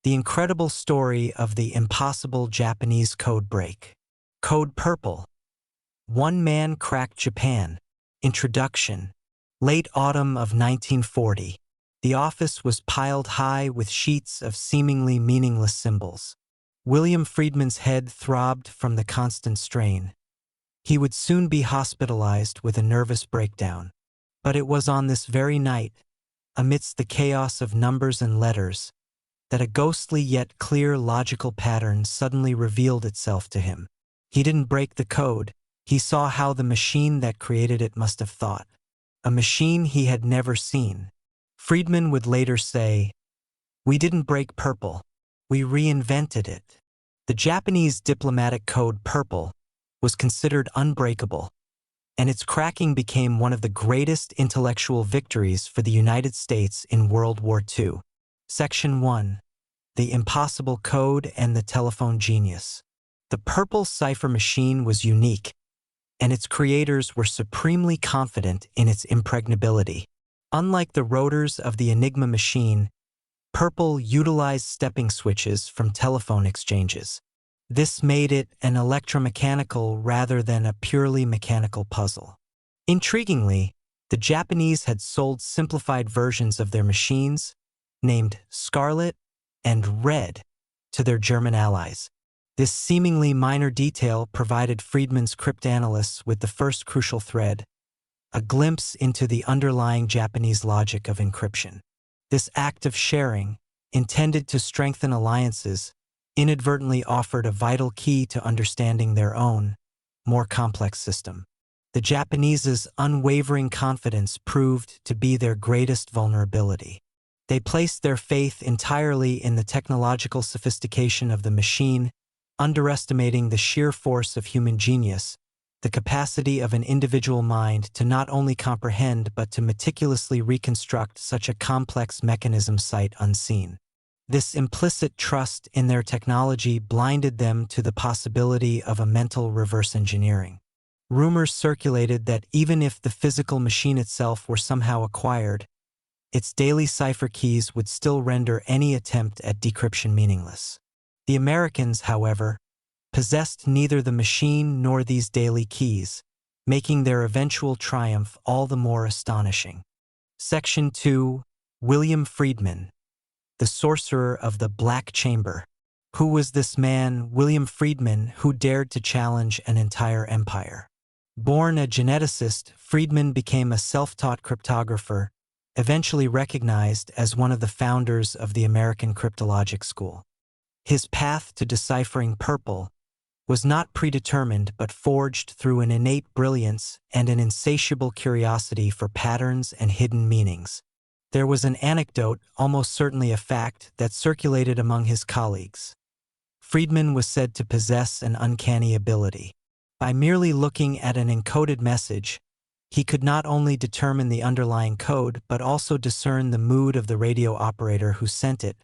The incredible story of the impossible Japanese code break. Code Purple. One man cracked Japan. Introduction. Late autumn of 1940. The office was piled high with sheets of seemingly meaningless symbols. William Friedman's head throbbed from the constant strain. He would soon be hospitalized with a nervous breakdown. But it was on this very night, amidst the chaos of numbers and letters, that a ghostly yet clear logical pattern suddenly revealed itself to him. He didn't break the code. He saw how the machine that created it must have thought. A machine he had never seen. Friedman would later say, "We didn't break purple. We reinvented it." The Japanese diplomatic code Purple was considered unbreakable, and its cracking became one of the greatest intellectual victories for the United States in World War II. Section 1. The Impossible Code and the Telephone Genius. The Purple cipher machine was unique, and its creators were supremely confident in its impregnability. Unlike the rotors of the Enigma machine, Purple utilized stepping switches from telephone exchanges. This made it an electromechanical rather than a purely mechanical puzzle. Intriguingly, the Japanese had sold simplified versions of their machines, named Scarlet and Red, to their German allies. This seemingly minor detail provided Friedman's cryptanalysts with the first crucial thread, a glimpse into the underlying Japanese logic of encryption. This act of sharing, intended to strengthen alliances, inadvertently offered a vital key to understanding their own, more complex system. The Japanese's unwavering confidence proved to be their greatest vulnerability. They placed their faith entirely in the technological sophistication of the machine, underestimating the sheer force of human genius, the capacity of an individual mind to not only comprehend but to meticulously reconstruct such a complex mechanism sight unseen. This implicit trust in their technology blinded them to the possibility of a mental reverse engineering. Rumors circulated that even if the physical machine itself were somehow acquired, its daily cipher keys would still render any attempt at decryption meaningless. The Americans, however, possessed neither the machine nor these daily keys, making their eventual triumph all the more astonishing. Section 2. William Friedman, the sorcerer of the Black Chamber. Who was this man, William Friedman, who dared to challenge an entire empire? Born a geneticist, Friedman became a self-taught cryptographer, eventually recognized as one of the founders of the American cryptologic school. His path to deciphering purple was not predetermined but forged through an innate brilliance and an insatiable curiosity for patterns and hidden meanings. There was an anecdote, almost certainly a fact, that circulated among his colleagues. Friedman was said to possess an uncanny ability. By merely looking at an encoded message, he could not only determine the underlying code but also discern the mood of the radio operator who sent it,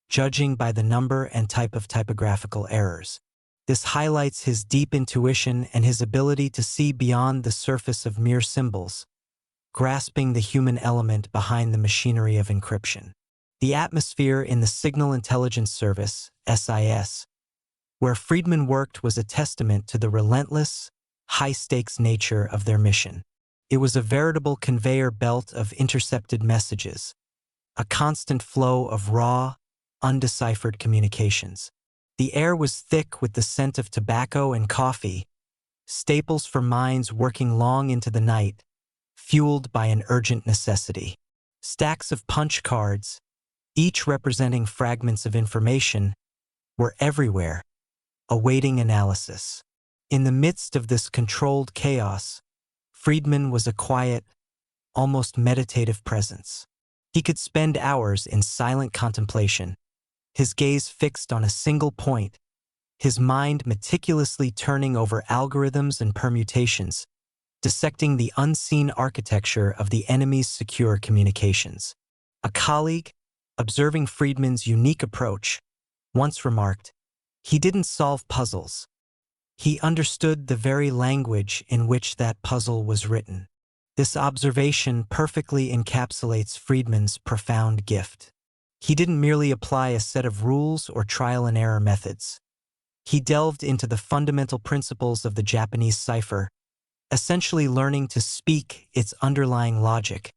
judging by the number and type of typographical errors. This highlights his deep intuition and his ability to see beyond the surface of mere symbols, grasping the human element behind the machinery of encryption. The atmosphere in the Signal Intelligence Service, SIS, where Friedman worked was a testament to the relentless, high-stakes nature of their mission. It was a veritable conveyor belt of intercepted messages, a constant flow of raw, undeciphered communications. The air was thick with the scent of tobacco and coffee, staples for minds working long into the night, fueled by an urgent necessity. Stacks of punch cards, each representing fragments of information, were everywhere, awaiting analysis. In the midst of this controlled chaos, Friedman was a quiet, almost meditative presence. He could spend hours in silent contemplation, his gaze fixed on a single point, his mind meticulously turning over algorithms and permutations, dissecting the unseen architecture of the enemy's secure communications. A colleague, observing Friedman's unique approach, once remarked, "He didn't solve puzzles. He understood the very language in which that puzzle was written." This observation perfectly encapsulates Friedman's profound gift. He didn't merely apply a set of rules or trial-and-error methods. He delved into the fundamental principles of the Japanese cipher, essentially learning to speak its underlying logic,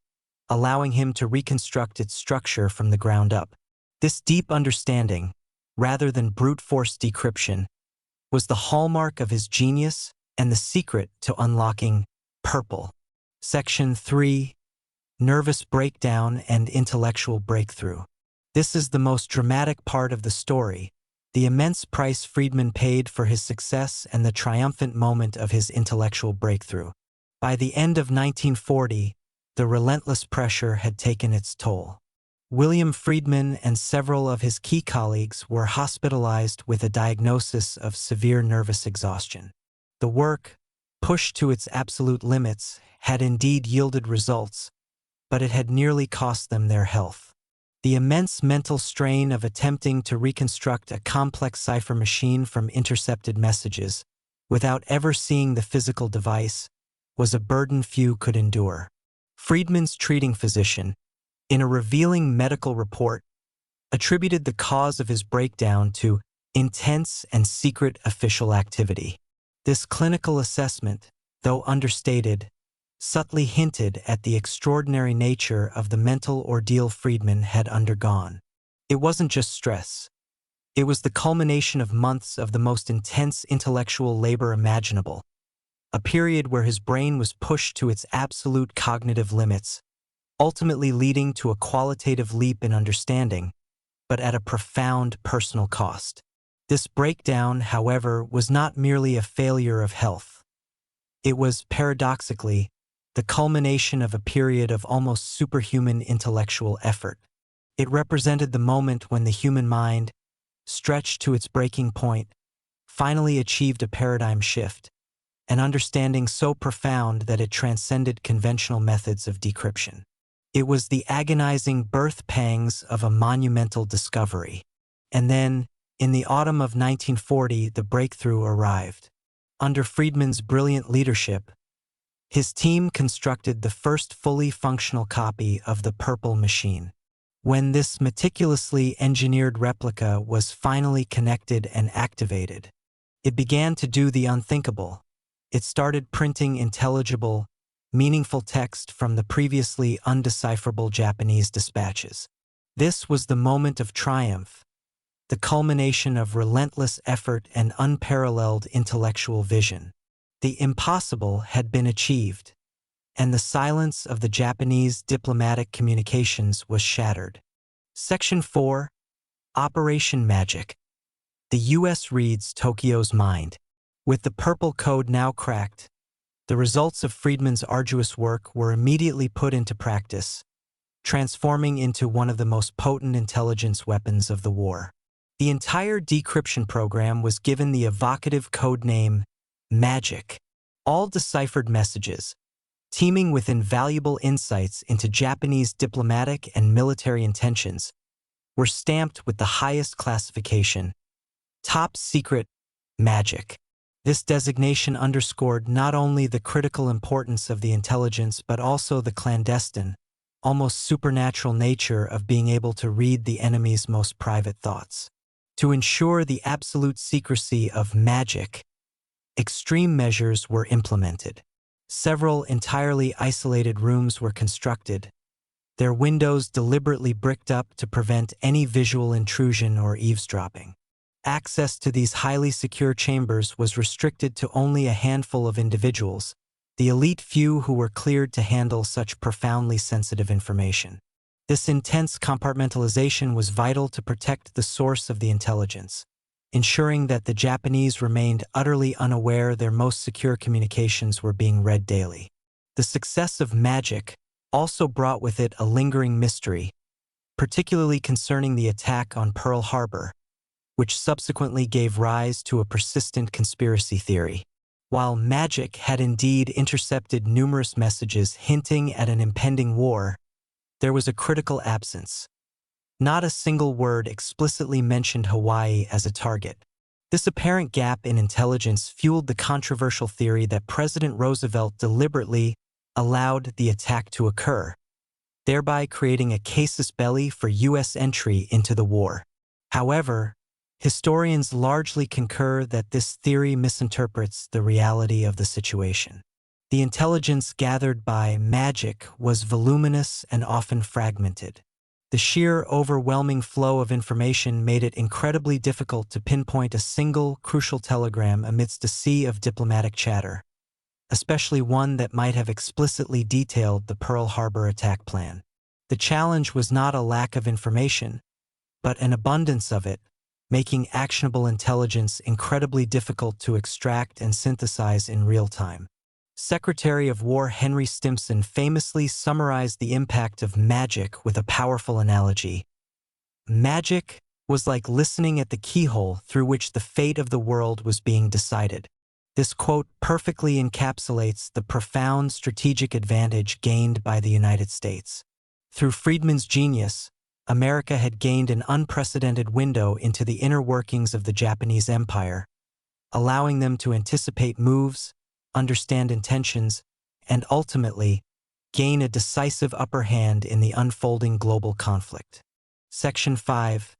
allowing him to reconstruct its structure from the ground up. This deep understanding, rather than brute force decryption, was the hallmark of his genius and the secret to unlocking purple. Section 3. Nervous breakdown and intellectual breakthrough. This is the most dramatic part of the story, the immense price Friedman paid for his success and the triumphant moment of his intellectual breakthrough. By the end of 1940, the relentless pressure had taken its toll. William Friedman and several of his key colleagues were hospitalized with a diagnosis of severe nervous exhaustion. The work, pushed to its absolute limits, had indeed yielded results, but it had nearly cost them their health. The immense mental strain of attempting to reconstruct a complex cipher machine from intercepted messages, without ever seeing the physical device, was a burden few could endure. Friedman's treating physician, in a revealing medical report, attributed the cause of his breakdown to intense and secret official activity. This clinical assessment, though understated, subtly hinted at the extraordinary nature of the mental ordeal Friedman had undergone. It wasn't just stress. It was the culmination of months of the most intense intellectual labor imaginable, a period where his brain was pushed to its absolute cognitive limits, ultimately leading to a qualitative leap in understanding, but at a profound personal cost. This breakdown, however, was not merely a failure of health. It was, paradoxically, the culmination of a period of almost superhuman intellectual effort. It represented the moment when the human mind, stretched to its breaking point, finally achieved a paradigm shift, an understanding so profound that it transcended conventional methods of decryption. It was the agonizing birth pangs of a monumental discovery. And then, in the autumn of 1940, the breakthrough arrived. Under Friedman's brilliant leadership, his team constructed the first fully functional copy of the Purple machine. When this meticulously engineered replica was finally connected and activated, it began to do the unthinkable. It started printing intelligible, meaningful text from the previously undecipherable Japanese dispatches. This was the moment of triumph, the culmination of relentless effort and unparalleled intellectual vision. The impossible had been achieved, and the silence of the Japanese diplomatic communications was shattered. Section 4. Operation Magic. The U.S. reads Tokyo's mind. With the Purple Code now cracked, the results of Friedman's arduous work were immediately put into practice, transforming into one of the most potent intelligence weapons of the war. The entire decryption program was given the evocative code name Magic. All deciphered messages, teeming with invaluable insights into Japanese diplomatic and military intentions, were stamped with the highest classification, Top Secret Magic. This designation underscored not only the critical importance of the intelligence but also the clandestine, almost supernatural nature of being able to read the enemy's most private thoughts. To ensure the absolute secrecy of magic, extreme measures were implemented. Several entirely isolated rooms were constructed, their windows deliberately bricked up to prevent any visual intrusion or eavesdropping. Access to these highly secure chambers was restricted to only a handful of individuals, the elite few who were cleared to handle such profoundly sensitive information. This intense compartmentalization was vital to protect the source of the intelligence, ensuring that the Japanese remained utterly unaware their most secure communications were being read daily. The success of Magic also brought with it a lingering mystery, particularly concerning the attack on Pearl Harbor, which subsequently gave rise to a persistent conspiracy theory. While Magic had indeed intercepted numerous messages hinting at an impending war, there was a critical absence. Not a single word explicitly mentioned Hawaii as a target. This apparent gap in intelligence fueled the controversial theory that President Roosevelt deliberately allowed the attack to occur, thereby creating a casus belli for U.S. entry into the war. However, historians largely concur that this theory misinterprets the reality of the situation. The intelligence gathered by magic was voluminous and often fragmented. The sheer, overwhelming flow of information made it incredibly difficult to pinpoint a single, crucial telegram amidst a sea of diplomatic chatter, especially one that might have explicitly detailed the Pearl Harbor attack plan. The challenge was not a lack of information, but an abundance of it, making actionable intelligence incredibly difficult to extract and synthesize in real time. Secretary of War Henry Stimson famously summarized the impact of magic with a powerful analogy. Magic was like listening at the keyhole through which the fate of the world was being decided. This quote perfectly encapsulates the profound strategic advantage gained by the United States. Through Friedman's genius, America had gained an unprecedented window into the inner workings of the Japanese Empire, allowing them to anticipate moves, understand intentions, and ultimately gain a decisive upper hand in the unfolding global conflict. Section 5.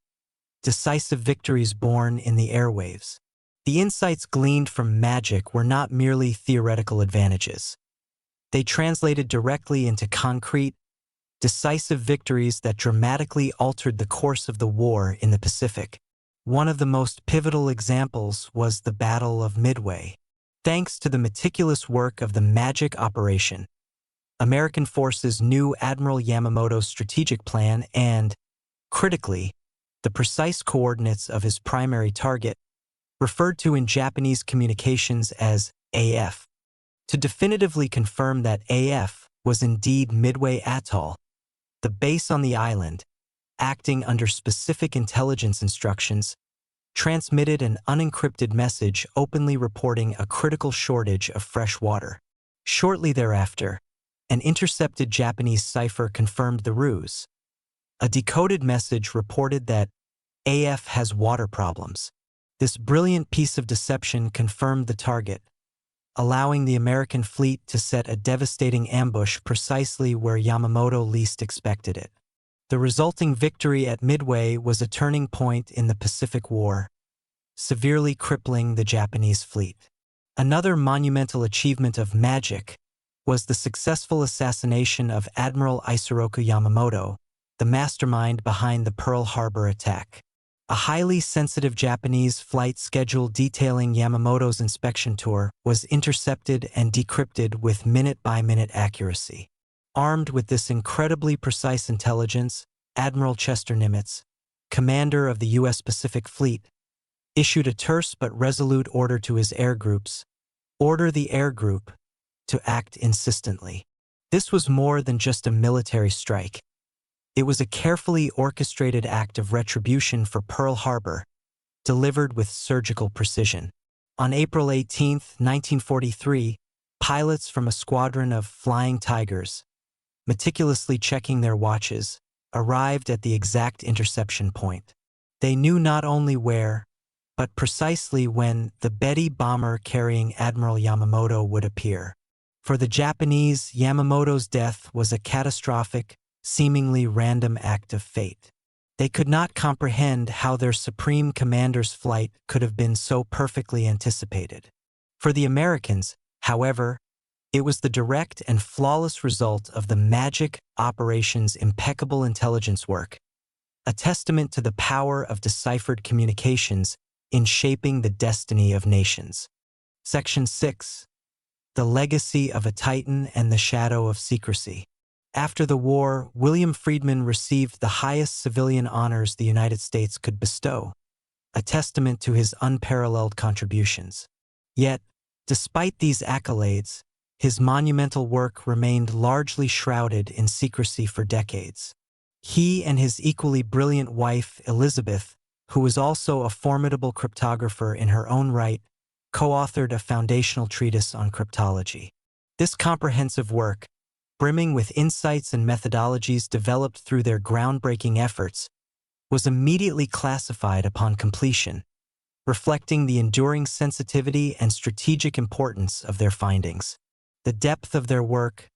Decisive victories born in the airwaves. The insights gleaned from magic were not merely theoretical advantages. They translated directly into concrete, decisive victories that dramatically altered the course of the war in the Pacific. One of the most pivotal examples was the Battle of Midway. Thanks to the meticulous work of the magic operation, American forces knew Admiral Yamamoto's strategic plan and, critically, the precise coordinates of his primary target, referred to in Japanese communications as AF. To definitively confirm that AF was indeed Midway Atoll, the base on the island, acting under specific intelligence instructions, transmitted an unencrypted message openly reporting a critical shortage of fresh water. Shortly thereafter, an intercepted Japanese cipher confirmed the ruse. A decoded message reported that AF has water problems. This brilliant piece of deception confirmed the target, allowing the American fleet to set a devastating ambush precisely where Yamamoto least expected it. The resulting victory at Midway was a turning point in the Pacific War, severely crippling the Japanese fleet. Another monumental achievement of magic was the successful assassination of Admiral Isoroku Yamamoto, the mastermind behind the Pearl Harbor attack. A highly sensitive Japanese flight schedule detailing Yamamoto's inspection tour was intercepted and decrypted with minute-by-minute accuracy. Armed with this incredibly precise intelligence, Admiral Chester Nimitz, commander of the U.S. Pacific Fleet, issued a terse but resolute order to his air groups: order the air group to act insistently. This was more than just a military strike. It was a carefully orchestrated act of retribution for Pearl Harbor, delivered with surgical precision. On April 18, 1943, pilots from a squadron of Flying Tigers, meticulously checking their watches, arrived at the exact interception point. They knew not only where, but precisely when the Betty bomber carrying Admiral Yamamoto would appear. For the Japanese, Yamamoto's death was a catastrophic, seemingly random act of fate. They could not comprehend how their supreme commander's flight could have been so perfectly anticipated. For the Americans, however, it was the direct and flawless result of the magic operation's impeccable intelligence work, a testament to the power of deciphered communications in shaping the destiny of nations. Section 6. The Legacy of a Titan and the Shadow of Secrecy. After the war, William Friedman received the highest civilian honors the United States could bestow, a testament to his unparalleled contributions. Yet, despite these accolades, his monumental work remained largely shrouded in secrecy for decades. He and his equally brilliant wife, Elizabeth, who was also a formidable cryptographer in her own right, co-authored a foundational treatise on cryptology. This comprehensive work, brimming with insights and methodologies developed through their groundbreaking efforts, was immediately classified upon completion, reflecting the enduring sensitivity and strategic importance of their findings. The depth of their work,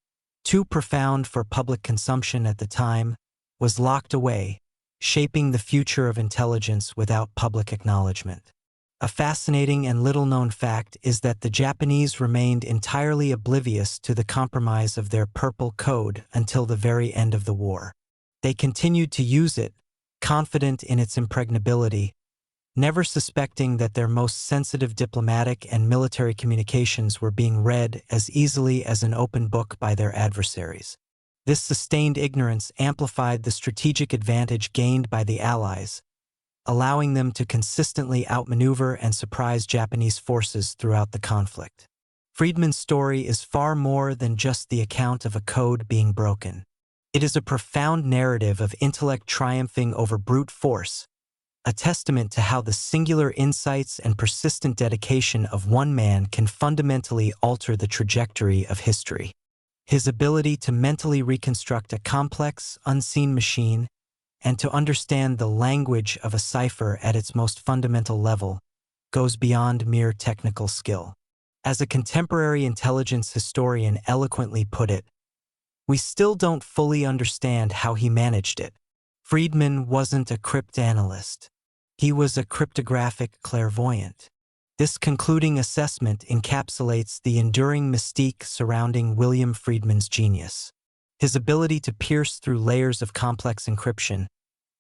too profound for public consumption at the time, was locked away, shaping the future of intelligence without public acknowledgement. A fascinating and little-known fact is that the Japanese remained entirely oblivious to the compromise of their Purple Code until the very end of the war. They continued to use it, confident in its impregnability, never suspecting that their most sensitive diplomatic and military communications were being read as easily as an open book by their adversaries. This sustained ignorance amplified the strategic advantage gained by the Allies, allowing them to consistently outmaneuver and surprise Japanese forces throughout the conflict. Friedman's story is far more than just the account of a code being broken. It is a profound narrative of intellect triumphing over brute force, a testament to how the singular insights and persistent dedication of one man can fundamentally alter the trajectory of history. His ability to mentally reconstruct a complex, unseen machine and to understand the language of a cipher at its most fundamental level goes beyond mere technical skill. As a contemporary intelligence historian eloquently put it, we still don't fully understand how he managed it. Friedman wasn't a cryptanalyst. He was a cryptographic clairvoyant. This concluding assessment encapsulates the enduring mystique surrounding William Friedman's genius. His ability to pierce through layers of complex encryption,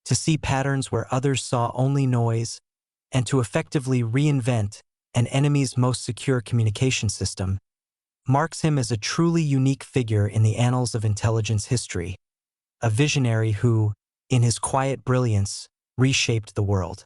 to see patterns where others saw only noise, and to effectively reinvent an enemy's most secure communication system, marks him as a truly unique figure in the annals of intelligence history, a visionary who, in his quiet brilliance, reshaped the world.